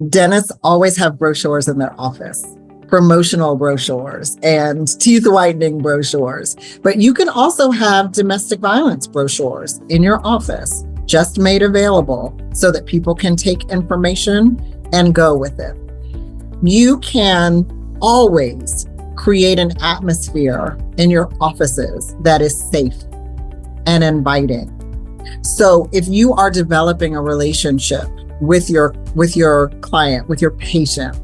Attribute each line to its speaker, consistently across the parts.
Speaker 1: Dentists always have brochures in their office, promotional brochures and teeth whitening brochures. But you can also have domestic violence brochures in your office, just made available so that people can take information and go with it. You can always create an atmosphere in your offices that is safe and inviting. So if you are developing a relationship with your client, with your patient,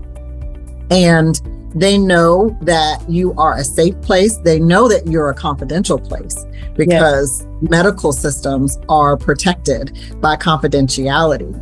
Speaker 1: and they know that you are a safe place, they know that you're a confidential place because medical systems are protected by confidentiality.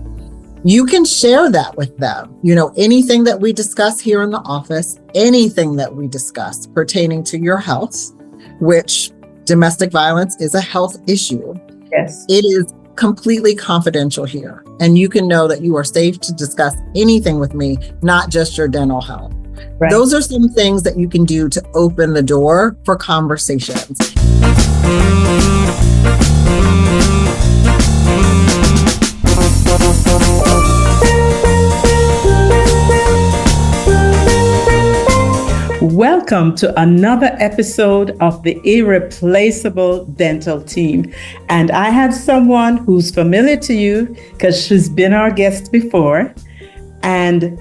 Speaker 1: You can share that with them. Anything that we discuss here in the office, anything that we discuss pertaining to your health, which domestic violence is a health issue.
Speaker 2: Yes.
Speaker 1: It is completely confidential here. And you can know that you are safe to discuss anything with me, not just your dental health. Right. Those are some things that you can do to open the door for conversations.
Speaker 2: Welcome to another episode of the Irreplaceable Dental Team. And I have someone who's familiar to you because she's been our guest before. And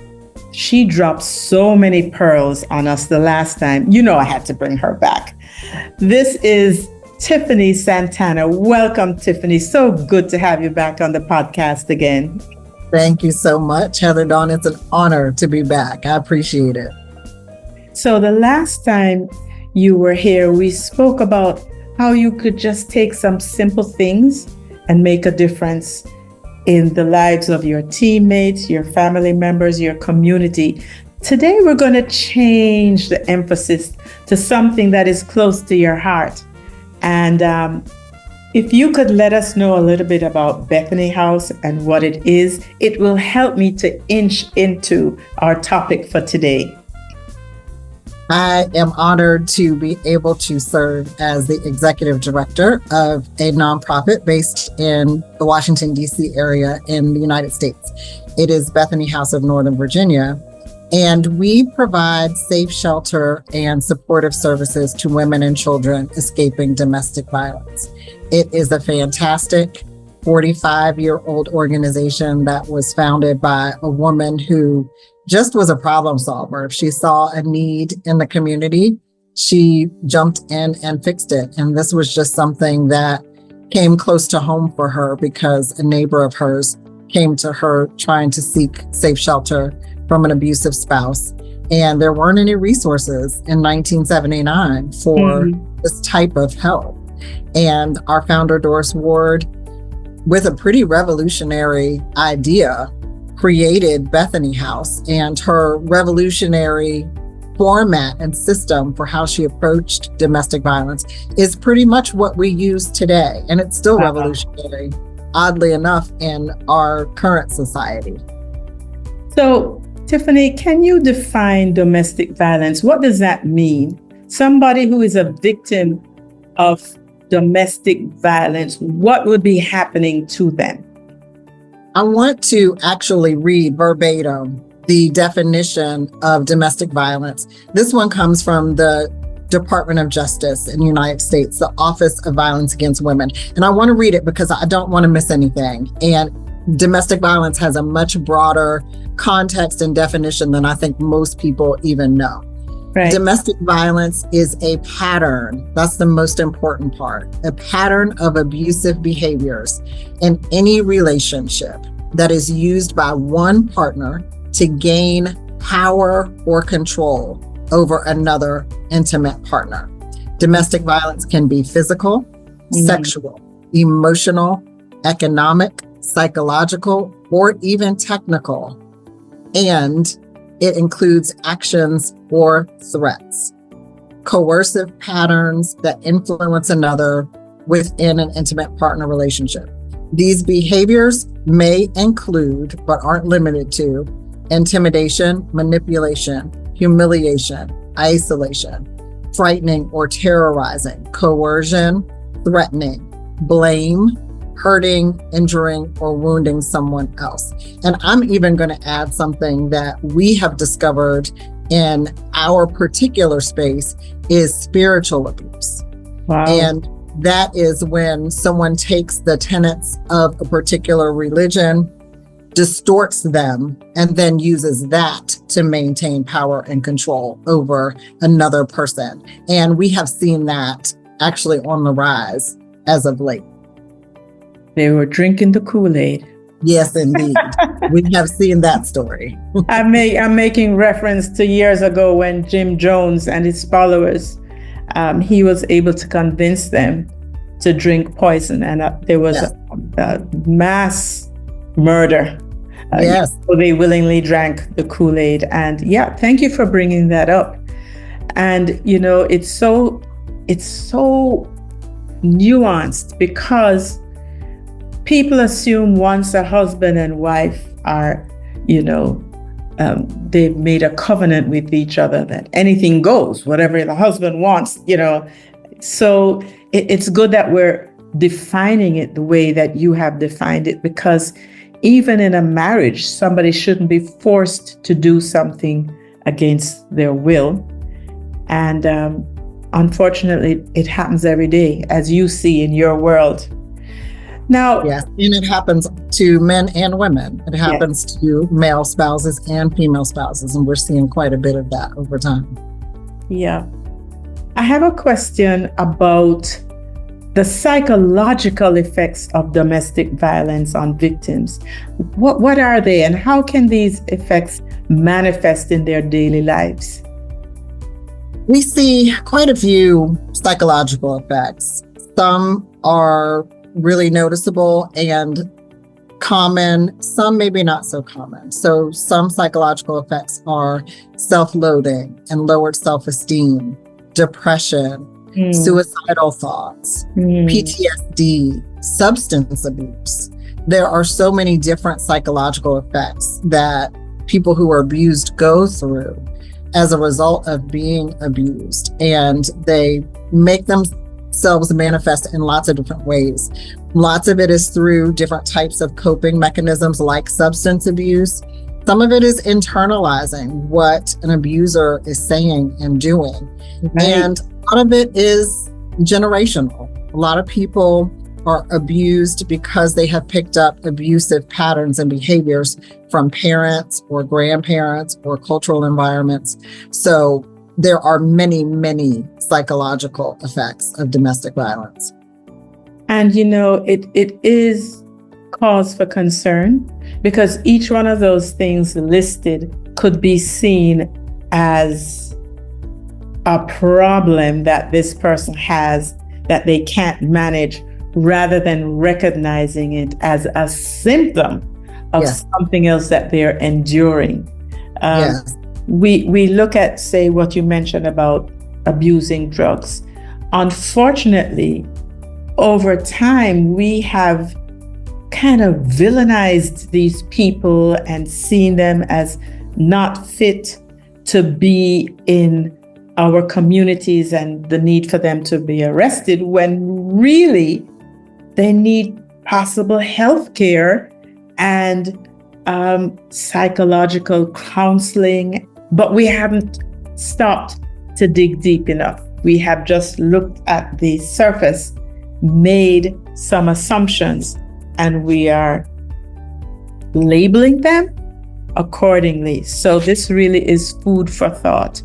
Speaker 2: she dropped so many pearls on us the last time. I had to bring her back. This is Tiffany Santana. Welcome, Tiffany. So good to have you back on the podcast again.
Speaker 1: Thank you so much, Heather Dawn. It's an honor to be back. I appreciate it.
Speaker 2: So the last time you were here, we spoke about how you could just take some simple things and make a difference in the lives of your teammates, your family members, your community. Today, we're going to change the emphasis to something that is close to your heart. And if you could let us know a little bit about Bethany House and what it is, it will help me to inch into our topic for today.
Speaker 1: I am honored to be able to serve as the executive director of a nonprofit based in the Washington, D.C. area in the United States. It is Bethany House of Northern Virginia, and we provide safe shelter and supportive services to women and children escaping domestic violence. It is a fantastic 45-year-old organization that was founded by a woman who just was a problem solver. If she saw a need in the community, she jumped in and fixed it. And this was just something that came close to home for her because a neighbor of hers came to her trying to seek safe shelter from an abusive spouse. And there weren't any resources in 1979 for this type of help. And our founder, Doris Ward, with a pretty revolutionary idea, created Bethany House, and her revolutionary format and system for how she approached domestic violence is pretty much what we use today. And it's still revolutionary, oddly enough, in our current society.
Speaker 2: So, Tiffany, can you define domestic violence? What does that mean? Somebody who is a victim of domestic violence, what would be happening to them?
Speaker 1: I want to actually read verbatim the definition of domestic violence. This one comes from the Department of Justice in the United States, the Office of Violence Against Women. And I want to read it because I don't want to miss anything. And domestic violence has a much broader context and definition than I think most people even know.
Speaker 2: Right.
Speaker 1: Domestic violence is a pattern. That's the most important part. A pattern of abusive behaviors in any relationship that is used by one partner to gain power or control over another intimate partner. Domestic violence can be physical, sexual, emotional, economic, psychological, or even technical. And it includes actions or threats, coercive patterns that influence another within an intimate partner relationship. These behaviors may include, but aren't limited to, intimidation, manipulation, humiliation, isolation, frightening or terrorizing, coercion, threatening, blame, hurting, injuring, or wounding someone else. And I'm even going to add something that we have discovered in our particular space is spiritual abuse.
Speaker 2: Wow.
Speaker 1: And that is when someone takes the tenets of a particular religion, distorts them, and then uses that to maintain power and control over another person. And we have seen that actually on the rise as of late.
Speaker 2: They were drinking the Kool-Aid.
Speaker 1: Yes, indeed. We have seen that story.
Speaker 2: I'm making reference to years ago when Jim Jones and his followers, he was able to convince them to drink poison, and there was a mass murder.
Speaker 1: Yes.
Speaker 2: So they willingly drank the Kool-Aid. And yeah, thank you for bringing that up. And you know, it's so nuanced, because people assume once a husband and wife are, they've made a covenant with each other that anything goes, whatever the husband wants, So it's good that we're defining it the way that you have defined it, because even in a marriage, somebody shouldn't be forced to do something against their will. And unfortunately, it happens every day, as you see in your world. Now,
Speaker 1: yes, and it happens to men and women. It happens to male spouses and female spouses, and we're seeing quite a bit of that over time.
Speaker 2: Yeah. I have a question about the psychological effects of domestic violence on victims. What are they, and how can these effects manifest in their daily lives?
Speaker 1: We see quite a few psychological effects. Some are really noticeable and common, some maybe not so common. So some psychological effects are self-loathing and lowered self-esteem, depression, suicidal thoughts, PTSD, substance abuse. There are so many different psychological effects that people who are abused go through as a result of being abused, and they make themselves manifest in lots of different ways. Lots of it is through different types of coping mechanisms like substance abuse. Some of it is internalizing what an abuser is saying and doing. Right. And a lot of it is generational. A lot of people are abused because they have picked up abusive patterns and behaviors from parents or grandparents or cultural environments. So there are many, many psychological effects of domestic violence.
Speaker 2: And it is cause for concern, because each one of those things listed could be seen as a problem that this person has that they can't manage, rather than recognizing it as a symptom of something else that they're enduring. We look at, say, what you mentioned about abusing drugs. Unfortunately, over time, we have kind of villainized these people and seen them as not fit to be in our communities, and the need for them to be arrested, when really they need possible health care and psychological counseling. But we haven't stopped to dig deep enough. We have just looked at the surface, made some assumptions, and we are labeling them accordingly. So this really is food for thought.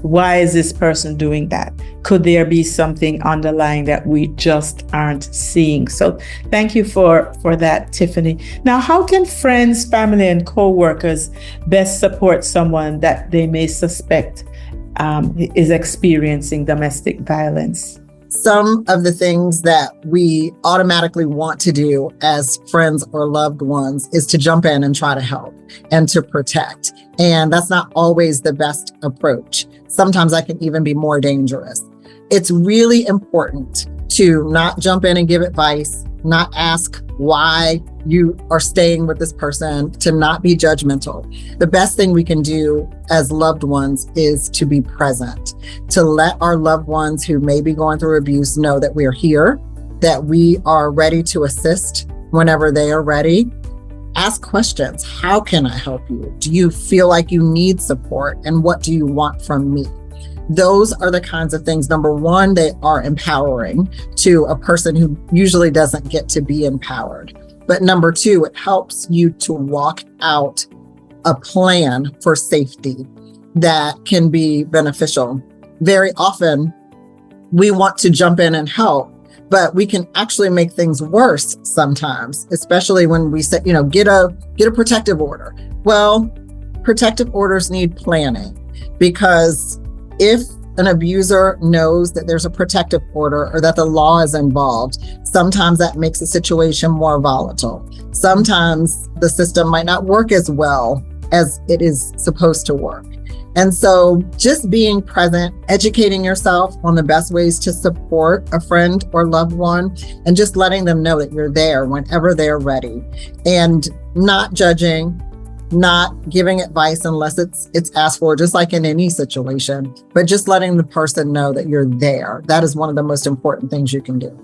Speaker 2: Why is this person doing that? Could there be something underlying that we just aren't seeing? So thank you for that, Tiffany. Now, how can friends, family, and co-workers best support someone that they may suspect is experiencing domestic violence?
Speaker 1: Some of the things that we automatically want to do as friends or loved ones is to jump in and try to help and to protect. And that's not always the best approach. Sometimes that can even be more dangerous. It's really important to not jump in and give advice, not ask why you are staying with this person, to not be judgmental. The best thing we can do as loved ones is to be present, to let our loved ones who may be going through abuse know that we're here, that we are ready to assist whenever they are ready. Ask questions. How can I help you? Do you feel like you need support? And what do you want from me? Those are the kinds of things. Number one, they are empowering to a person who usually doesn't get to be empowered. But number two, it helps you to walk out a plan for safety that can be beneficial. Very often, we want to jump in and help, but we can actually make things worse sometimes, especially when we say, get a protective order. Well, protective orders need planning, because if an abuser knows that there's a protective order or that the law is involved, sometimes that makes the situation more volatile. Sometimes the system might not work as well as it is supposed to work. And so just being present, educating yourself on the best ways to support a friend or loved one, and just letting them know that you're there whenever they're ready, and not judging, not giving advice unless it's asked for, just like in any situation, but just letting the person know that you're there. That is one of the most important things you can do.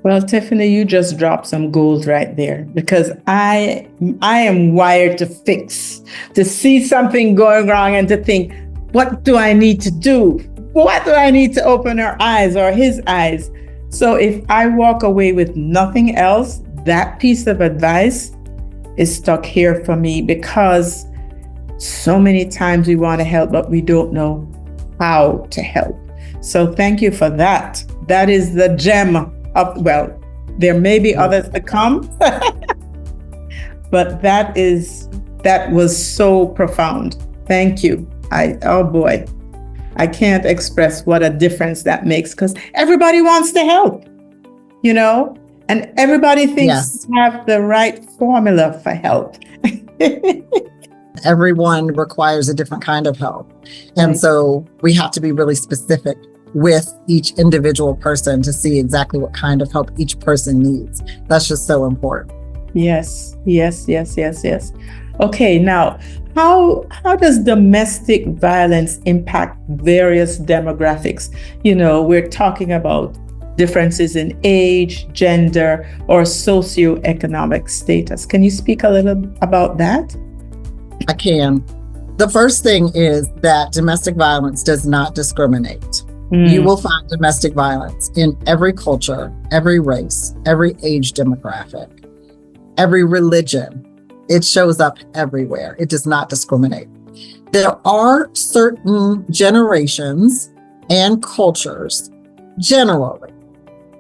Speaker 2: Well, Tiffany, you just dropped some gold right there, because I am wired to fix, to see something going wrong and to think, what do I need to do? What do I need to open her eyes or his eyes? So if I walk away with nothing else, that piece of advice is stuck here for me, because so many times we want to help, but we don't know how to help. So thank you for that. That is the gem. Well, there may be others to come, but that was so profound. Thank you. Oh boy, I can't express what a difference that makes, because everybody wants to help, and everybody thinks they have the right formula for help.
Speaker 1: Everyone requires a different kind of help. And so we have to be really specific with each individual person to see exactly what kind of help each person needs. That's just so important.
Speaker 2: Yes. Okay, now, how does domestic violence impact various demographics? We're talking about differences in age, gender, or socioeconomic status. Can you speak a little about that?
Speaker 1: I can. The first thing is that domestic violence does not discriminate. You will find domestic violence in every culture, every race, every age demographic, every religion. It shows up everywhere. It does not discriminate. There are certain generations and cultures, generally,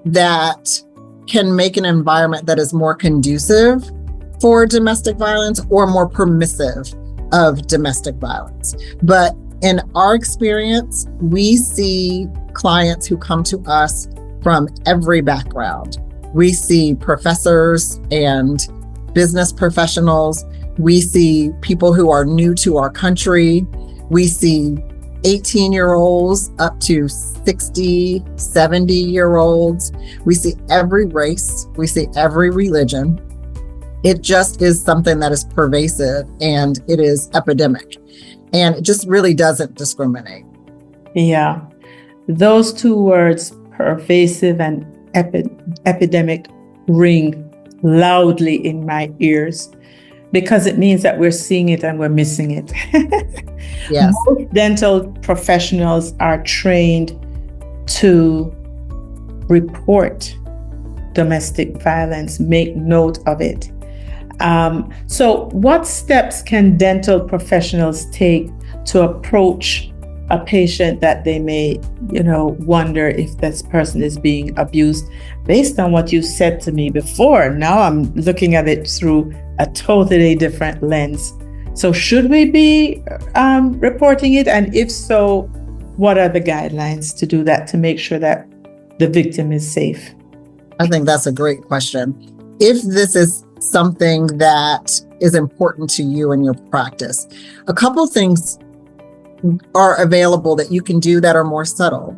Speaker 1: that can make an environment that is more conducive for domestic violence or more permissive of domestic violence. But in our experience, we see clients who come to us from every background. We see professors and business professionals. We see people who are new to our country. We see 18-year-olds up to 60, 70-year-olds. We see every race. We see every religion. It just is something that is pervasive, and it is epidemic. And it just really doesn't discriminate.
Speaker 2: Yeah. Those two words, pervasive and epidemic, ring loudly in my ears, because it means that we're seeing it and we're missing it.
Speaker 1: Yes.
Speaker 2: Most dental professionals are trained to report domestic violence, make note of it. So what steps can dental professionals take to approach a patient that they may, wonder if this person is being abused? Based on what you said to me before, now I'm looking at it through a totally different lens. So should we be reporting it? And if so, what are the guidelines to do that, to make sure that the victim is safe?
Speaker 1: I think that's a great question. If this is something that is important to you in your practice, a couple things are available that you can do that are more subtle.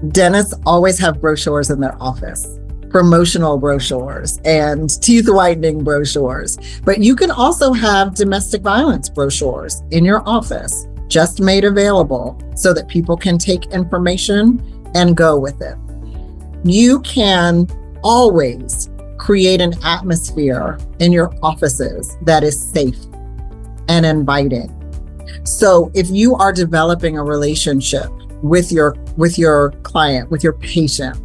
Speaker 1: Dentists always have brochures in their office, promotional brochures and teeth whitening brochures, but you can also have domestic violence brochures in your office, just made available so that people can take information and go with it. You can always create an atmosphere in your offices that is safe and inviting. So if you are developing a relationship with your client, with your patient,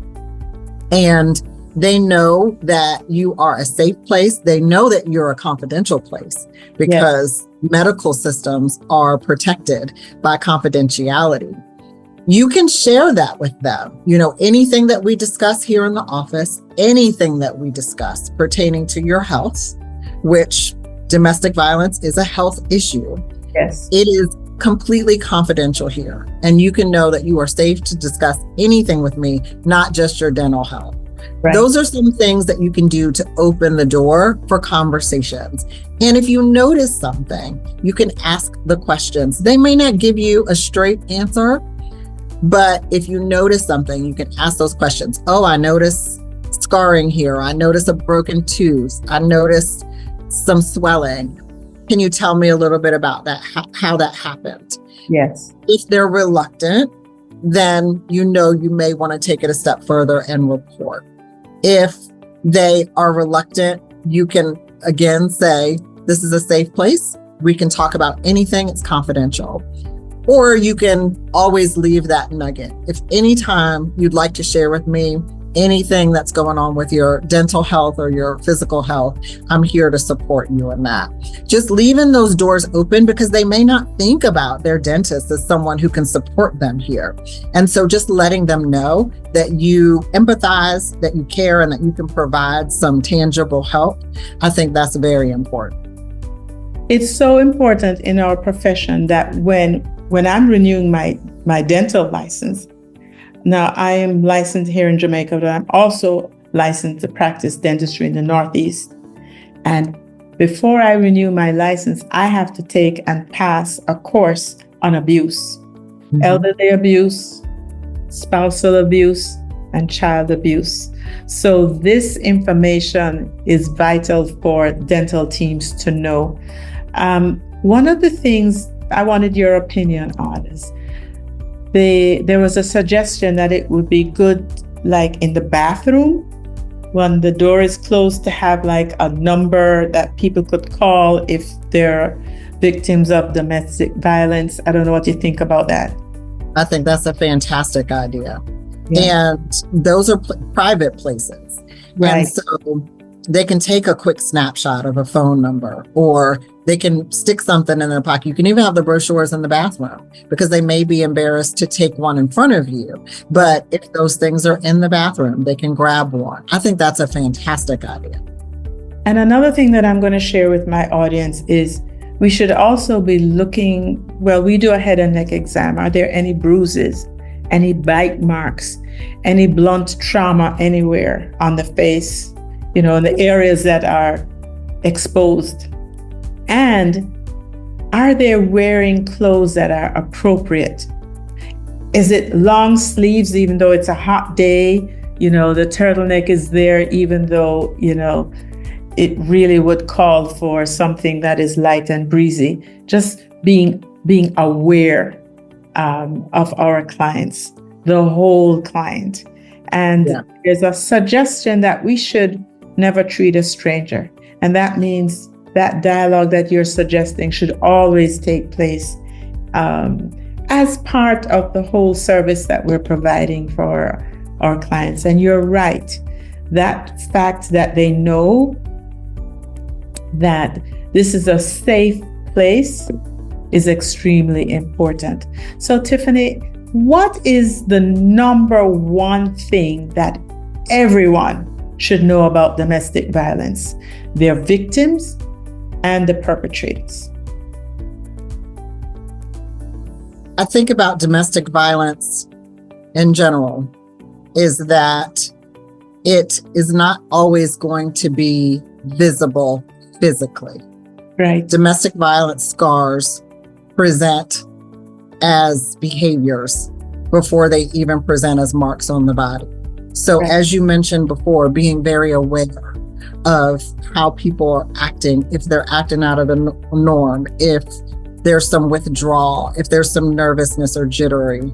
Speaker 1: and they know that you are a safe place, they know that you're a confidential place, because medical systems are protected by confidentiality. You can share that with them. Anything that we discuss here in the office, anything that we discuss pertaining to your health, which domestic violence is a health issue.
Speaker 2: Yes.
Speaker 1: It is completely confidential here. And you can know that you are safe to discuss anything with me, not just your dental health. Right. Those are some things that you can do to open the door for conversations. And if you notice something, you can ask the questions. They may not give you a straight answer, but if you notice something, you can ask those questions. Oh, I noticed scarring here. I noticed a broken tooth. I noticed some swelling. Can you tell me a little bit about that, how that happened?
Speaker 2: Yes.
Speaker 1: If they're reluctant, then you may want to take it a step further and report. If they are reluctant, you can again say, this is a safe place. We can talk about anything. It's confidential. Or you can always leave that nugget. If anytime you'd like to share with me anything that's going on with your dental health or your physical health, I'm here to support you in that. Just leaving those doors open, because they may not think about their dentist as someone who can support them here. And so just letting them know that you empathize, that you care, and that you can provide some tangible help, I think that's very important.
Speaker 2: It's so important in our profession that when I'm renewing my dental license, now I am licensed here in Jamaica, but I'm also licensed to practice dentistry in the Northeast. And before I renew my license, I have to take and pass a course on abuse, elderly abuse, spousal abuse, and child abuse. So this information is vital for dental teams to know. One of the things I wanted your opinion on is there was a suggestion that it would be good, like in the bathroom, when the door is closed, to have like a number that people could call if they're victims of domestic violence. I don't know what you think about that.
Speaker 1: I think that's a fantastic idea. Yeah. And those are private places. Right. And so they can take a quick snapshot of a phone number, or they can stick something in their pocket. You can even have the brochures in the bathroom, because they may be embarrassed to take one in front of you. But if those things are in the bathroom, they can grab one. I think that's a fantastic idea.
Speaker 2: And another thing that I'm going to share with my audience is we should also be looking, we do a head and neck exam. Are there any bruises, any bite marks, any blunt trauma anywhere on the face, in the areas that are exposed? And are they wearing clothes that are appropriate? Is it long sleeves, even though it's a hot day? The turtleneck is there, even though, it really would call for something that is light and breezy. Just being aware of our clients, the whole client. And there's a suggestion that we should never treat a stranger. And that means that dialogue that you're suggesting should always take place as part of the whole service that we're providing for our clients. And you're right, that fact that they know that this is a safe place is extremely important. So Tiffany, what is the number one thing that everyone should know about domestic violence, their victims and the perpetrators?
Speaker 1: I think about domestic violence in general is that it is not always going to be visible physically.
Speaker 2: Right.
Speaker 1: Domestic violence scars present as behaviors before they even present as marks on the body. So as you mentioned before, being very aware of how people are acting, if they're acting out of the norm, if there's some withdrawal, if there's some nervousness or jittery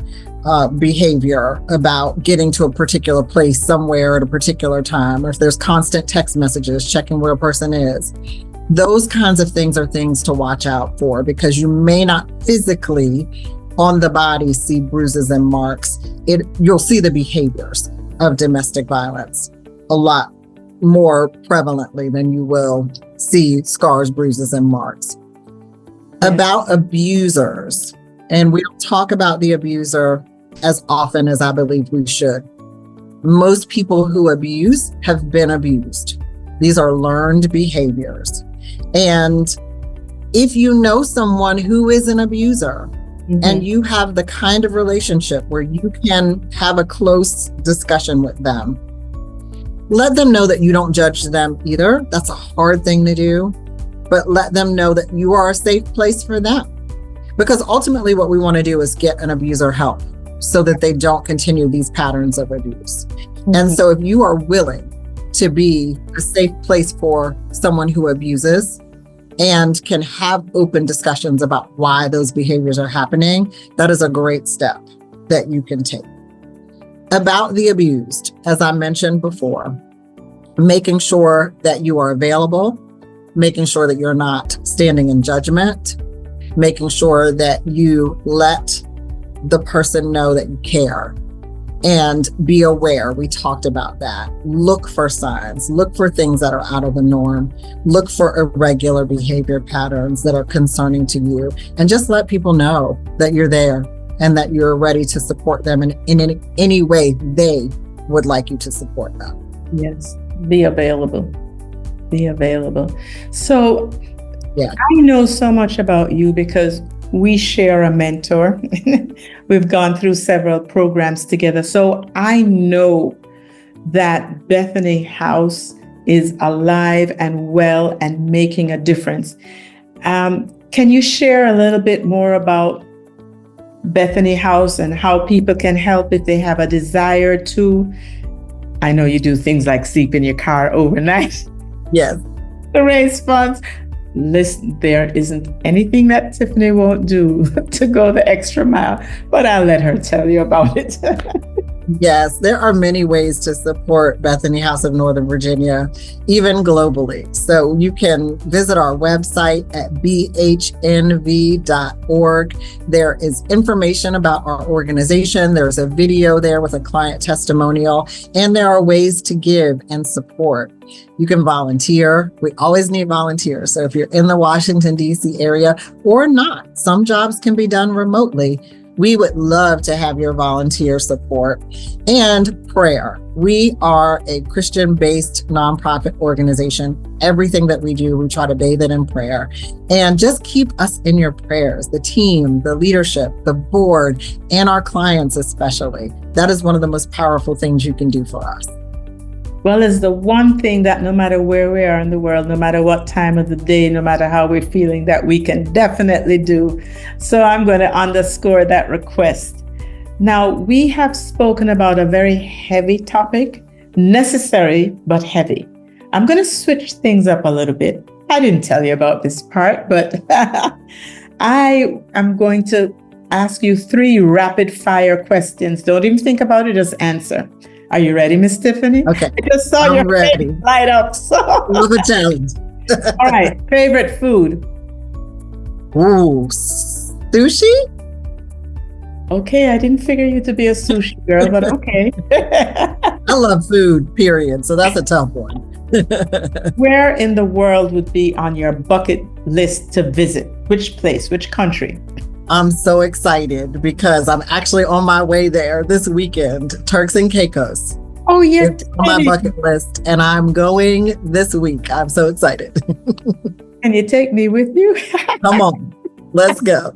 Speaker 1: behavior about getting to a particular place somewhere at a particular time, or if there's constant text messages checking where a person is. Those kinds of things are things to watch out for, because you may not physically on the body see bruises and marks. You'll see the behaviors of domestic violence a lot more prevalently than you will see scars, bruises, and marks. About abusers, and we don't talk about the abuser as often as I believe we should. Most people who abuse have been abused. These are learned behaviors. And if you know someone who is an abuser, and you have the kind of relationship where you can have a close discussion with them, let them know that you don't judge them either. That's a hard thing to do, but let them know that you are a safe place for them. Because ultimately what we want to do is get an abuser help so that they don't continue these patterns of abuse. And so if you are willing to be a safe place for someone who abuses and can have open discussions about why those behaviors are happening, that is a great step that you can take. About the abused, as I mentioned before, making sure that you are available, making sure that you're not standing in judgment, making sure that you let the person know that you care and be aware. We talked about that. Look for signs, look for things that are out of the norm, look for irregular behavior patterns that are concerning to you, and just let people know that you're there and that you're ready to support them in any way they would like you to support them.
Speaker 2: Yes, be available. Be available. So
Speaker 1: yeah.
Speaker 2: I know so much about you because we share a mentor. We've gone through several programs together. So I know that Bethany House is alive and well and making a difference. Can you share a little bit more about Bethany House and how people can help if they have a desire to? I know you do things like sleep in your car overnight.
Speaker 1: Yes.
Speaker 2: To raise funds. Listen, there isn't anything that Tiffany won't do to go the extra mile, but I'll let her tell you about it.
Speaker 1: Yes, there are many ways to support Bethany House of Northern Virginia, even globally. So you can visit our website at bhnv.org. There is information about our organization. There's a video there with a client testimonial, and there are ways to give and support. You can volunteer. We always need volunteers. So if you're in the Washington, D.C. area or not, some jobs can be done remotely. We would love to have your volunteer support. And prayer. We are a Christian-based nonprofit organization. Everything that we do, we try to bathe it in prayer. And just keep us in your prayers, the team, the leadership, the board, and our clients especially. That is one of the most powerful things you can do for us.
Speaker 2: Well, it's the one thing that no matter where we are in the world, no matter what time of the day, no matter how we're feeling, that we can definitely do. So I'm going to underscore that request. Now, we have spoken about a very heavy topic, necessary but heavy. I'm going to switch things up a little bit. I didn't tell you about this part, but I am going to ask you 3 rapid fire questions. Don't even think about it, just answer. Are you ready, Miss Tiffany?
Speaker 1: Okay.
Speaker 2: I just saw your face light up. So.
Speaker 1: Love a challenge.
Speaker 2: All right. Favorite food?
Speaker 1: Ooh, sushi?
Speaker 2: Okay. I didn't figure you to be a sushi girl, but okay.
Speaker 1: I love food, period. So that's a tough one.
Speaker 2: Where in the world would be on your bucket list to visit? Which place? Which country?
Speaker 1: I'm so excited because I'm actually on my way there this weekend, Turks and Caicos.
Speaker 2: Oh, yeah.
Speaker 1: It's on my bucket list, and I'm going this week. I'm so excited.
Speaker 2: Can you take me with you?
Speaker 1: Come on, let's go.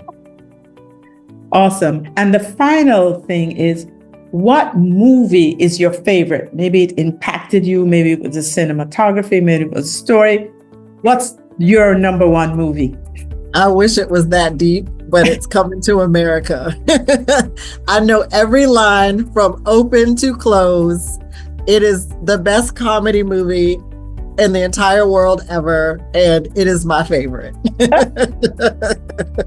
Speaker 2: Awesome. And the final thing is, what movie is your favorite? Maybe it impacted you. Maybe it was the cinematography. Maybe it was a story. What's your number one movie?
Speaker 1: I wish it was that deep, but it's Coming to America. I know every line from open to close. It is the best comedy movie in the entire world ever, and it is my favorite.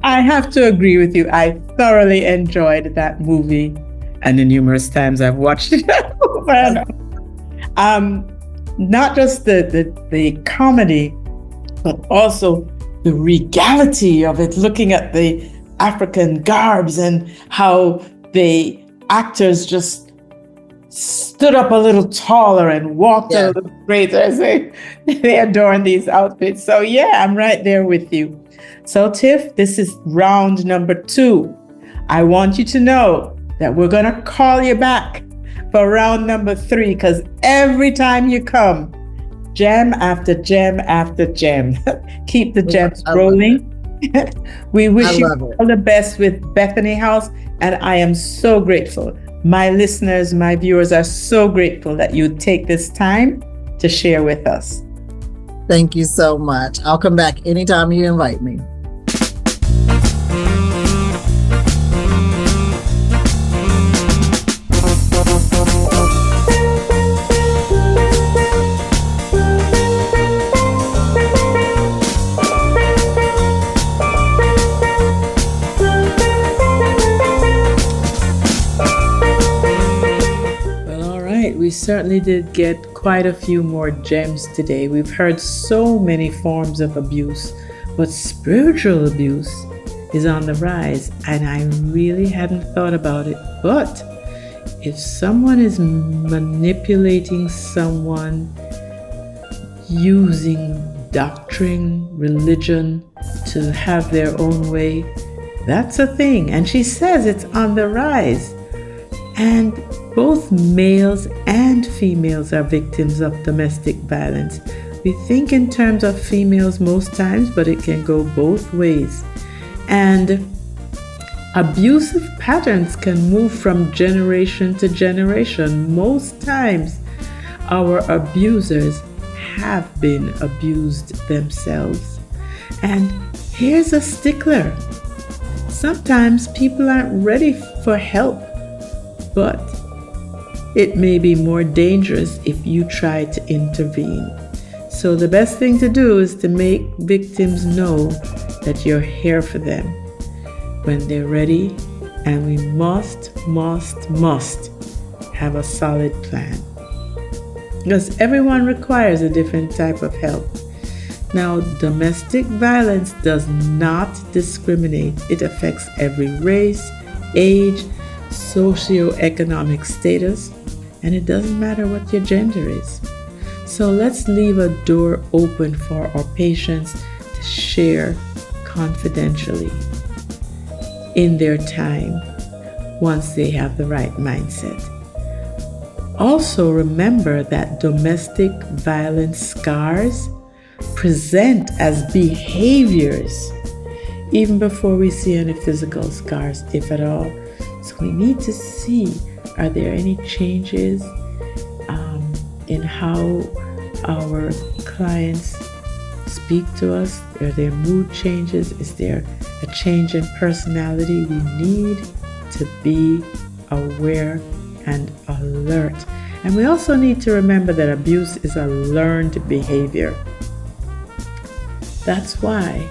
Speaker 2: I have to agree with you. I thoroughly enjoyed that movie, and the numerous times I've watched it over and over. Not just the comedy, but also the regality of it, looking at the African garbs and how the actors just stood up a little taller and walked a little greater as they adorn these outfits. So yeah, I'm right there with you. So Tiff, this is round number 2. I want you to know that we're going to call you back for round number 3, because every time you come, gem after gem after gem. Keep the gems rolling. We wish you all the best with Bethany House, and I am so grateful. My listeners, my viewers are so grateful that you take this time to share with us.
Speaker 1: Thank you so much. I'll come back anytime you invite me.
Speaker 2: We certainly did get quite a few more gems today. We've heard so many forms of abuse, but spiritual abuse is on the rise, and I really hadn't thought about it. But if someone is manipulating someone using doctrine, religion to have their own way, that's a thing. And she says it's on the rise. And both males and females are victims of domestic violence. We think in terms of females most times, but it can go both ways. And abusive patterns can move from generation to generation. Most times, our abusers have been abused themselves. And here's a stickler. Sometimes people aren't ready for help, but it may be more dangerous if you try to intervene. So the best thing to do is to make victims know that you're here for them when they're ready, and we must have a solid plan. Because everyone requires a different type of help. Now, domestic violence does not discriminate. It affects every race, age, socioeconomic status, and it doesn't matter what your gender is. So let's leave a door open for our patients to share confidentially in their time once they have the right mindset. Also remember that domestic violence scars present as behaviors even before we see any physical scars, if at all. So we need to see, are there any changes in how our clients speak to us? Are there mood changes? Is there a change in personality? We need to be aware and alert. And we also need to remember that abuse is a learned behavior. That's why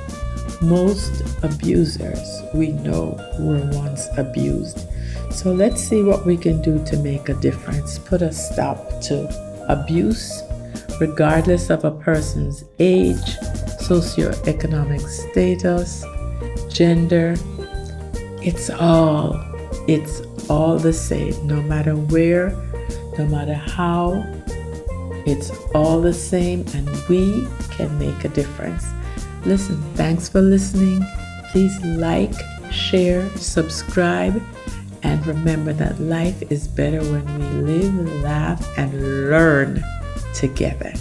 Speaker 2: most abusers we know were once abused. So let's see what we can do to make a difference. Put a stop to abuse, regardless of a person's age, socioeconomic status, gender. It's all the same. No matter where, no matter how, it's all the same, and we can make a difference. Listen, thanks for listening. Please like, share, subscribe, and remember that life is better when we live, laugh, and learn together.